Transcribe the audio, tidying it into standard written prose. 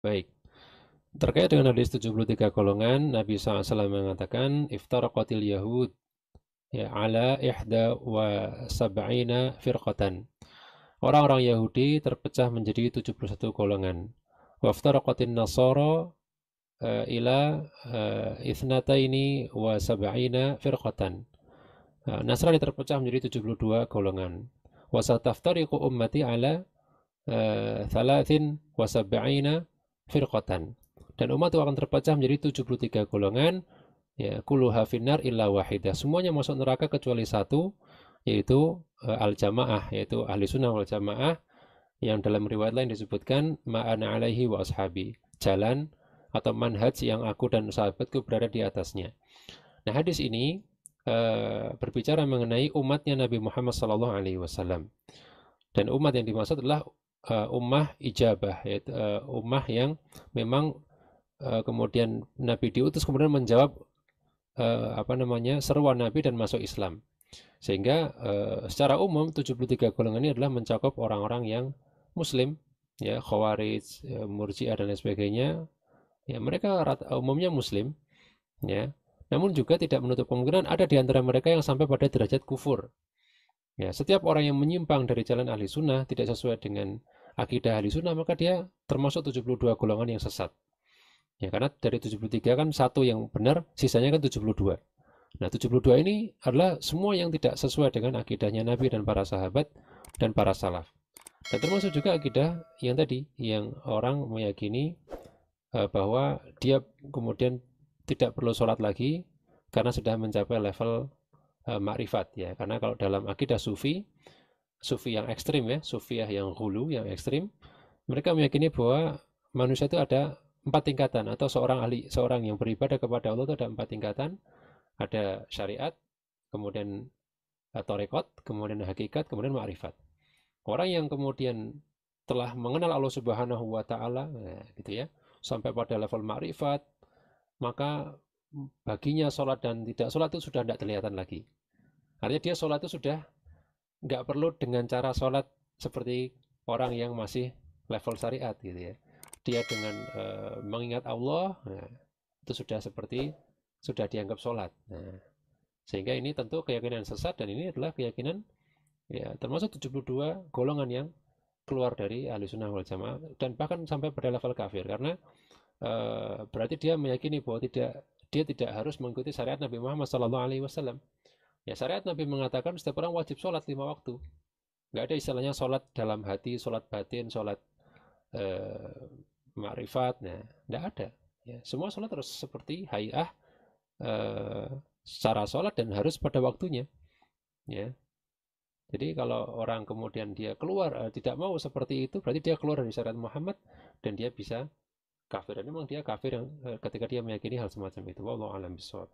Baik. Terkait dengan hadis 73 golongan, Nabi SAW mengatakan, iftaraqatil yahud ya ala ihda wa sab'ina firqatan. Orang-orang Yahudi terpecah menjadi 71 golongan. Waftaraqatin nasara ila ithnataini wa sab'ina firqatan. Nasrani terpecah menjadi 72 golongan. Wasataftariqu ummati ala thalathin wa sab'ina firqatan. Dan umat itu akan terpecah menjadi 73 golongan, ya, kulluha finnar illa wahidah. Semuanya masuk neraka kecuali satu, yaitu al-jamaah, yaitu ahli sunnah wal jamaah, yang dalam riwayat lain disebutkan ma'ana alaihi wa ashabi, jalan atau manhaj yang aku dan sahabatku berada di atasnya. Nah, hadis ini berbicara mengenai umatnya Nabi Muhammad SAW. Dan umat yang dimaksud adalah ummah ijabah, yaitu ummah yang memang kemudian Nabi diutus kemudian menjawab seruan Nabi dan masuk Islam. Sehingga secara umum 73 golongan ini adalah mencakup orang-orang yang muslim, ya, khawarij, murji'ah dan lain sebagainya. Ya, mereka umumnya muslim, ya. Namun juga tidak menutup kemungkinan ada di antara mereka yang sampai pada derajat kufur. Ya, setiap orang yang menyimpang dari jalan ahli sunnah, tidak sesuai dengan akidah ahli sunnah, maka dia termasuk 72 golongan yang sesat. Ya, karena dari 73 kan satu yang benar, sisanya kan 72. Nah, 72 ini adalah semua yang tidak sesuai dengan akidahnya Nabi dan para sahabat dan para salaf. Dan termasuk juga akidah yang tadi, yang orang meyakini bahwa dia kemudian tidak perlu sholat lagi karena sudah mencapai level makrifat, ya. Karena kalau dalam akidah sufi, sufi yang ekstrim, ya, sufiah yang hulu, yang ekstrim, mereka meyakini bahwa manusia itu ada 4 tingkatan, atau seorang yang beribadah kepada Allah itu ada 4 tingkatan. Ada syariat, kemudian torekot, kemudian hakikat, kemudian makrifat. Orang yang kemudian telah mengenal Allah Subhanahu wa Ta'ala, gitu ya, sampai pada level makrifat, maka baginya sholat dan tidak sholat itu sudah tidak kelihatan lagi. Artinya dia sholat itu sudah nggak perlu dengan cara sholat seperti orang yang masih level syariat, gitu ya. Dia dengan mengingat Allah, nah, itu sudah dianggap sholat. Nah, sehingga ini tentu keyakinan sesat, dan ini adalah keyakinan, ya, termasuk 72 golongan yang keluar dari ahli sunnah wal jamaah, dan bahkan sampai pada level kafir, karena berarti dia meyakini bahwa dia tidak harus mengikuti syariat Nabi Muhammad SAW. Ya, syariat Nabi mengatakan setiap orang wajib sholat 5 waktu. Nggak ada istilahnya sholat dalam hati, sholat batin, sholat eh, makrifat. Nah, nggak ada. Ya, semua sholat harus seperti hayah, secara sholat, dan harus pada waktunya. Ya, jadi kalau orang kemudian dia keluar tidak mau seperti itu, berarti dia keluar dari syariat Muhammad dan dia bisa kafir. Dan memang dia kafir yang ketika dia meyakini hal semacam itu. Wallahu a'lam bishawab.